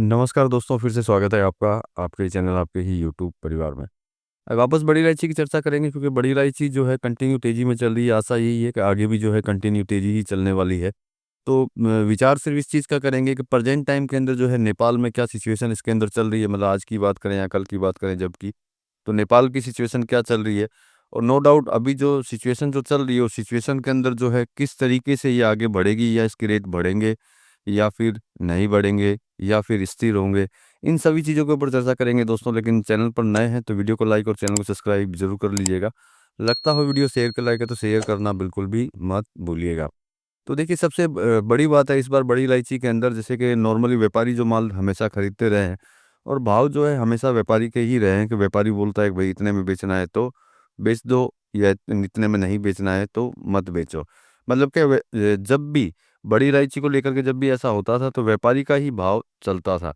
नमस्कार दोस्तों, फिर से स्वागत है आपका आपके चैनल, आपके ही यूट्यूब परिवार में। वापस बड़ी इलायची की चर्चा करेंगे क्योंकि बड़ी इलायची जो है कंटिन्यू तेज़ी में चल रही है। आशा यही है कि आगे भी जो है कंटिन्यू तेज़ी ही चलने वाली है। तो विचार सिर्फ इस चीज़ का करेंगे कि प्रेजेंट टाइम के अंदर जो है नेपाल में क्या सिचुएशन इसके अंदर चल रही है, मतलब आज की बात करें या कल की बात करें जब की, तो नेपाल की सिचुएशन क्या चल रही है। और नो डाउट अभी जो सिचुएशन जो चल रही है उस सिचुएशन के अंदर जो है किस तरीके से ये आगे बढ़ेगी, या इसके रेट बढ़ेंगे या फिर नहीं बढ़ेंगे या फिर स्थिर होंगे। इन सभी चीज़ों के ऊपर चर्चा करेंगे दोस्तों। लेकिन चैनल पर नए हैं तो वीडियो को लाइक और चैनल को सब्सक्राइब जरूर कर लीजिएगा। लगता हो वीडियो शेयर के लायक है तो शेयर करना बिल्कुल भी मत भूलिएगा। तो देखिए, सबसे बड़ी बात है इस बार बड़ी इलायची के अंदर, जैसे कि नॉर्मली व्यापारी जो माल हमेशा खरीदते रहे हैं और भाव जो है हमेशा व्यापारी के ही रहे हैं कि व्यापारी बोलता है कि भाई इतने में बेचना है तो बेच दो, या इतने में नहीं बेचना है तो मत बेचो। मतलब कि जब भी बड़ी इलायची को लेकर के जब भी ऐसा होता था तो व्यापारी का ही भाव चलता था।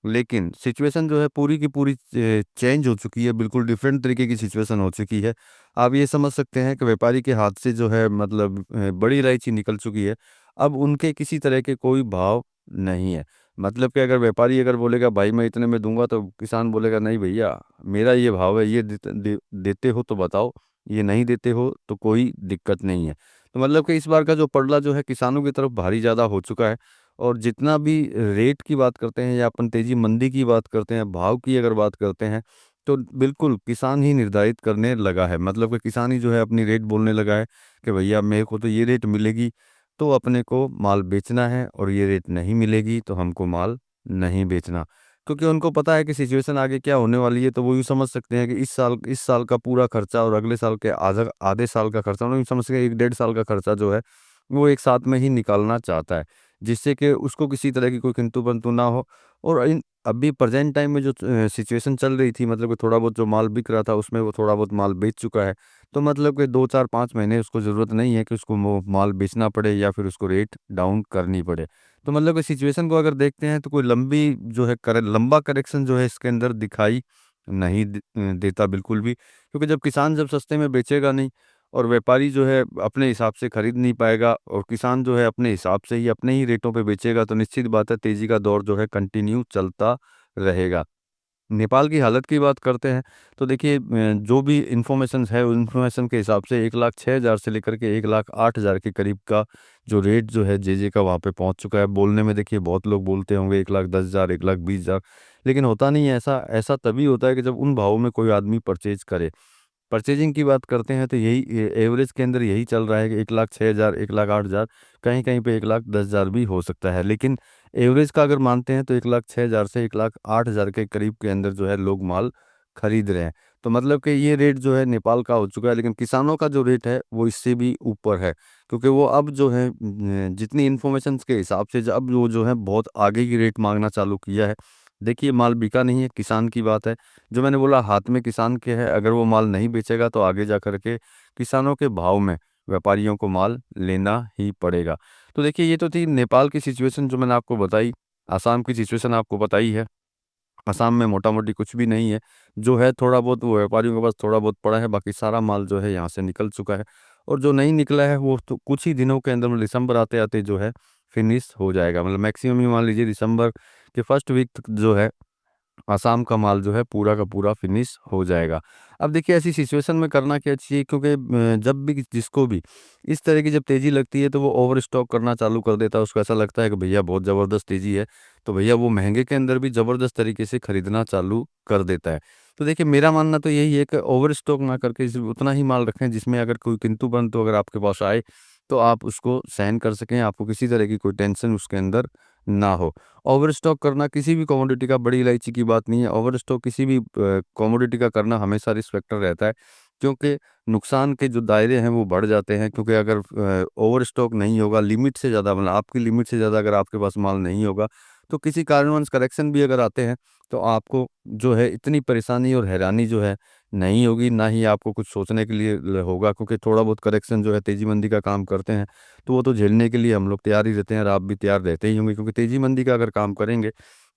लेकिन सिचुएशन जो है पूरी की पूरी चेंज हो चुकी है, बिल्कुल डिफरेंट तरीके की सिचुएशन हो चुकी है। आप ये समझ सकते हैं कि व्यापारी के हाथ से जो है मतलब बड़ी इलायची निकल चुकी है। अब उनके किसी तरह के कोई भाव नहीं है। मतलब कि अगर व्यापारी अगर बोलेगा भाई मैं इतने में दूंगा, तो किसान बोलेगा नहीं भैया, मेरा ये भाव है, ये देते हो तो बताओ, ये नहीं देते हो तो कोई दिक्कत नहीं है। तो मतलब कि इस बार का जो पड़ला जो है किसानों की तरफ भारी ज़्यादा हो चुका है। और जितना भी रेट की बात करते हैं या अपन तेजी मंदी की बात करते हैं, भाव की अगर बात करते हैं, तो बिल्कुल किसान ही निर्धारित करने लगा है। मतलब कि किसान ही जो है अपनी रेट बोलने लगा है कि भैया मेरे को तो ये रेट मिलेगी तो अपने को माल बेचना है, और ये रेट नहीं मिलेगी तो हमको माल नहीं बेचना। क्योंकि उनको पता है कि सिचुएशन आगे क्या होने वाली है। तो वो यूँ समझ सकते हैं कि इस साल का पूरा खर्चा और अगले साल के आधा आधे साल का खर्चा, उन्होंने समझ के 1 डेढ़ साल का खर्चा जो है वो एक साथ में ही निकालना चाहता है, जिससे कि उसको किसी तरह की कोई किंतु-परंतु ना हो। और इन अभी प्रेज़ेंट टाइम में जो सिचुएशन चल रही थी, मतलब कि थोड़ा बहुत जो माल बिक रहा था उसमें वो थोड़ा बहुत माल बेच चुका है। तो मतलब कि 2, 4, 5 महीने उसको ज़रूरत नहीं है कि उसको वो माल बेचना पड़े या फिर उसको रेट डाउन करनी पड़े। तो मतलब कि सिचुएशन को अगर देखते हैं तो कोई लंबी जो है लंबा करेक्शन जो है इसके अंदर दिखाई नहीं देता बिल्कुल भी। क्योंकि जब किसान जब सस्ते में बेचेगा नहीं, और व्यापारी जो है अपने हिसाब से खरीद नहीं पाएगा, और किसान जो है अपने हिसाब से ही अपने ही रेटों पे बेचेगा, तो निश्चित बात है तेजी का दौर जो है कंटिन्यू चलता रहेगा। नेपाल की हालत की बात करते हैं तो देखिए, जो भी इन्फॉर्मेशन है उस इन्फॉर्मेशन के हिसाब से 1,06,000 से लेकर के 1,08,000 के करीब का जो रेट जो है जे का वहाँ पे पहुँच चुका है। बोलने में देखिए बहुत लोग बोलते होंगे 1,10,000, 1,20,000, लेकिन होता नहीं है ऐसा। ऐसा तभी होता है कि जब उन भावों में कोई आदमी परचेज करे। परचेजिंग की बात करते हैं तो यही एवरेज के अंदर यही चल रहा है कि 1,06,000, 1,08,000, कहीं-कहीं पे 1,10,000 भी हो सकता है। लेकिन एवरेज का अगर मानते हैं तो 1,06,000 से 1,08,000 के करीब के अंदर जो है लोग माल खरीद रहे हैं। तो मतलब कि ये रेट जो है नेपाल का हो चुका है, लेकिन किसानों का जो रेट है वो इससे भी ऊपर है। क्योंकि वो अब जो है जितनी इन्फॉर्मेशन के हिसाब से अब वो जो है बहुत आगे की रेट मांगना चालू किया है। देखिए, माल बिका नहीं है, किसान की बात है। जो मैंने बोला हाथ में किसान के है, अगर वो माल नहीं बेचेगा तो आगे जा कर के किसानों के भाव में व्यापारियों को माल लेना ही पड़ेगा। तो देखिए, ये तो थी नेपाल की सिचुएशन जो मैंने आपको बताई। असम की सिचुएशन आपको बताई है। असम में मोटा-मोटी कुछ भी नहीं है। जो है थोड़ा बहुत वो व्यापारियों के पास थोड़ा बहुत पड़ा है, बाकी सारा माल जो है यहाँ से निकल चुका है। और जो नहीं निकला है वो तो कुछ ही दिनों के अंदर, मतलब दिसंबर आते-आते जो है फिनिश हो जाएगा। मतलब मैक्सिमम ही मान लीजिए दिसंबर के फर्स्ट वीक तक जो है आसाम का माल जो है पूरा का पूरा फिनिश हो जाएगा। अब देखिए, ऐसी सिचुएशन में करना क्या चाहिए, क्योंकि जब भी जिसको भी इस तरह की जब तेज़ी लगती है तो वो ओवर स्टॉक करना चालू कर देता है। उसको ऐसा लगता है कि भैया बहुत ज़बरदस्त तेज़ी है, तो भैया वो महँगे के अंदर भी ज़बरदस्त तरीके से खरीदना चालू कर देता है। तो देखिए, मेरा मानना तो यही है कि ओवर स्टॉक ना करके सिर्फ़ उतना ही माल रखें जिसमें अगर कोई किंतु-परंतु अगर आपके पास आए तो आप उसको सहन कर सकें, आपको किसी तरह की कोई टेंशन उसके अंदर ना हो। ओवरस्टॉक करना किसी भी कमोडिटी का, बड़ी इलायची की बात नहीं है, ओवरस्टॉक किसी भी कमोडिटी का करना हमेशा रिस्क फैक्टर रहता है। क्योंकि नुकसान के जो दायरे हैं वो बढ़ जाते हैं। क्योंकि अगर ओवरस्टॉक नहीं होगा, लिमिट से ज़्यादा, मतलब आपकी लिमिट से ज़्यादा अगर आपके पास माल नहीं होगा, तो किसी कारणवश करेक्शन भी अगर आते हैं तो आपको जो है इतनी परेशानी और हैरानी जो है नहीं होगी, ना ही आपको कुछ सोचने के लिए होगा। क्योंकि थोड़ा बहुत करेक्शन जो है तेजी मंदी का काम करते हैं, तो वो तो झेलने के लिए हम लोग तैयार ही रहते हैं, और आप भी तैयार रहते ही होंगे। क्योंकि तेजी मंदी का अगर काम करेंगे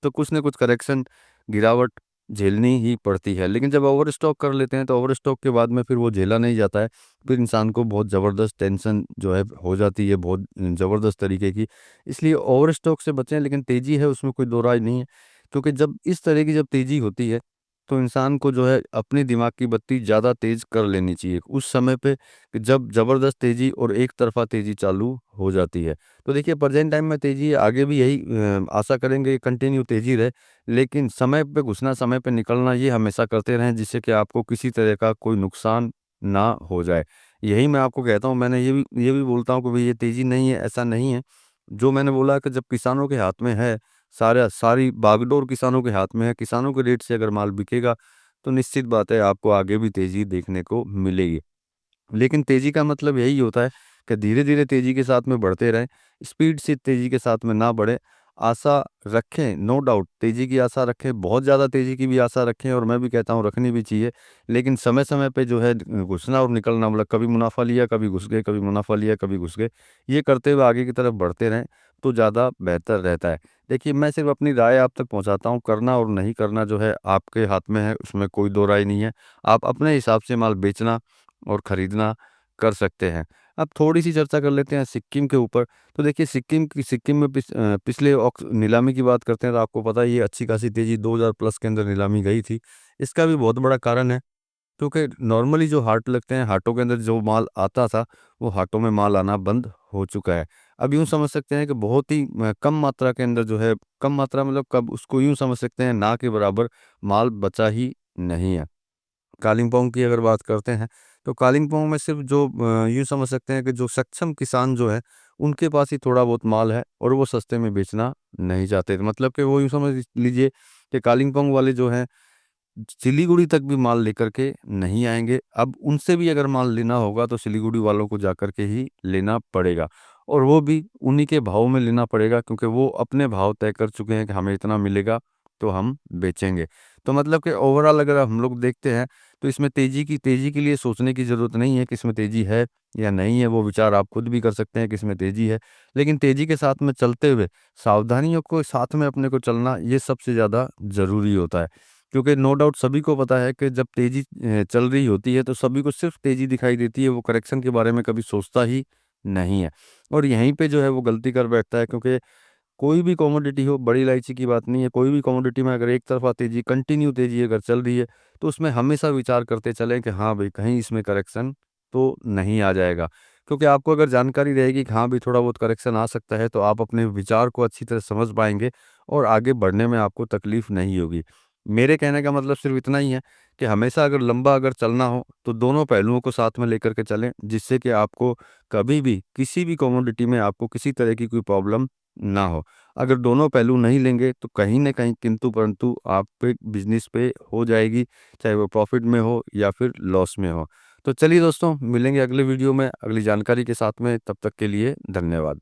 तो कुछ न कुछ करेक्शन, गिरावट झेलनी ही पड़ती है। लेकिन जब ओवर स्टॉक कर लेते हैं तो ओवर स्टॉक के बाद में फिर वो झेला नहीं जाता है, फिर इंसान को बहुत ज़बरदस्त टेंशन जो है हो जाती है, बहुत ज़बरदस्त तरीके की। इसलिए ओवर स्टॉक से बचें, लेकिन तेज़ी है उसमें कोई दो राय नहीं है, क्योंकि जब इस तरह की जब तेज़ी होती है तो इंसान को जो है अपने दिमाग की बत्ती ज़्यादा तेज़ कर लेनी चाहिए उस समय पे, कि जब ज़बरदस्त तेज़ी और एक तरफ़ा तेज़ी चालू हो जाती है। तो देखिए प्रेजेंट टाइम में तेज़ी है, आगे भी यही आशा करेंगे कंटिन्यू तेज़ी रहे, लेकिन समय पे घुसना, समय पे निकलना ये हमेशा करते रहें, जिससे कि आपको किसी तरह का कोई नुकसान ना हो जाए। यही मैं आपको कहता हूँ, मैंने ये भी बोलता हूँ कि भई ये तेज़ी नहीं है, ऐसा नहीं है। जो मैंने बोला कि जब किसानों के हाथ में है, सारी बागडोर किसानों के हाथ में है, किसानों के रेट से अगर माल बिकेगा, तो निश्चित बात है आपको आगे भी तेज़ी देखने को मिलेगी। लेकिन तेज़ी का मतलब यही होता है कि धीरे-धीरे तेज़ी के साथ में बढ़ते रहें, स्पीड से तेज़ी के साथ में ना बढ़ें। आशा रखें, नो डाउट तेज़ी की आशा रखें, बहुत ज़्यादा तेज़ी की भी आशा रखें, और मैं भी कहता हूँ रखनी भी चाहिए। लेकिन समय-समय पे जो है घुसना और निकलना, मतलब कभी मुनाफ़ा लिया, कभी घुस गए, कभी मुनाफ़ा लिया, कभी घुस गए। ये करते हुए आगे की तरफ बढ़ते रहें, तो ज़्यादा बेहतर रहता है। देखिए, मैं सिर्फ़ अपनी राय आप तक पहुँचाता हूँ, करना और नहीं करना जो है आपके हाथ में है, उसमें कोई दो राय नहीं है। आप अपने हिसाब से माल बेचना और खरीदना कर सकते हैं। अब थोड़ी-सी चर्चा कर लेते हैं सिक्किम के ऊपर। तो देखिए सिक्किम में पिछले नीलामी की बात करते हैं तो आपको पता ही है अच्छी खासी तेज़ी 2000 प्लस के अंदर नीलामी गई थी। इसका भी बहुत बड़ा कारण है, क्योंकि नॉर्मली जो हाट लगते हैं, हाटों के अंदर जो माल आता था, वो हाटों में माल आना बंद हो चुका है। अब यूँ समझ सकते हैं कि बहुत ही कम मात्रा के अंदर जो है, कम मात्रा मतलब कब उसको यूँ समझ सकते हैं ना के बराबर माल बचा ही नहीं है। कालिम्पोंग की अगर बात करते हैं, तो कालिम्पोंग में सिर्फ़ जो यूँ समझ सकते हैं कि जो सक्षम किसान जो है, उनके पास ही थोड़ा बहुत माल है और वो सस्ते में बेचना नहीं चाहते। मतलब कि वो यूँ समझ लीजिए कि कालिम्पोंग वाले जो हैं, सिलीगुड़ी तक भी माल लेकर के नहीं आएँगे। अब उनसे भी अगर माल लेना होगा तो सिलीगुड़ी वालों को जाकर के ही लेना पड़ेगा, और वो भी उन्हीं के भाव में लेना पड़ेगा, क्योंकि वो अपने भाव तय कर चुके हैं कि हमें इतना मिलेगा तो हम बेचेंगे। तो मतलब कि ओवरऑल अगर हम लोग देखते हैं, तो इसमें तेज़ी के लिए सोचने की ज़रूरत नहीं है कि इसमें तेज़ी है या नहीं है, वो विचार आप खुद भी कर सकते हैं कि इसमें तेज़ी है। लेकिन तेज़ी के साथ में चलते हुए सावधानियों को साथ में अपने को चलना, ये सबसे ज़्यादा ज़रूरी होता है। क्योंकि नो डाउट सभी को पता है कि जब तेज़ी चल रही होती है तो सभी को सिर्फ़ तेज़ी दिखाई देती है, वो करेक्शन के बारे में कभी सोचता ही नहीं है। और यहीं पे जो है वो गलती कर बैठता है, क्योंकि कोई भी कमोडिटी हो, बड़ी इलायची की बात नहीं है, कोई भी कमोडिटी में अगर एक तरफ़ा तेज़ी, कंटिन्यू तेज़ी अगर चल रही है, तो उसमें हमेशा विचार करते चलें कि हाँ भई, कहीं इसमें करेक्शन तो नहीं आ जाएगा। क्योंकि आपको अगर जानकारी रहेगी कि हाँ भई, थोड़ा बहुत करेक्शन आ सकता है, तो आप अपने विचार को अच्छी तरह समझ पाएँगे और आगे बढ़ने में आपको तकलीफ़ नहीं होगी। मेरे कहने का मतलब सिर्फ़ इतना ही है कि हमेशा अगर लंबा अगर चलना हो, तो दोनों पहलुओं को साथ में लेकर के चलें, जिससे कि आपको कभी भी, किसी भी कमोडिटी में आपको किसी तरह की कोई प्रॉब्लम ना हो। अगर दोनों पहलू नहीं लेंगे तो कहीं न कहीं किंतु परंतु आप पे बिज़नेस पे हो जाएगी, चाहे वो प्रॉफ़िट में हो या फिर लॉस में हो। तो चलिए दोस्तों, मिलेंगे अगले वीडियो में अगली जानकारी के साथ में, तब तक के लिए धन्यवाद।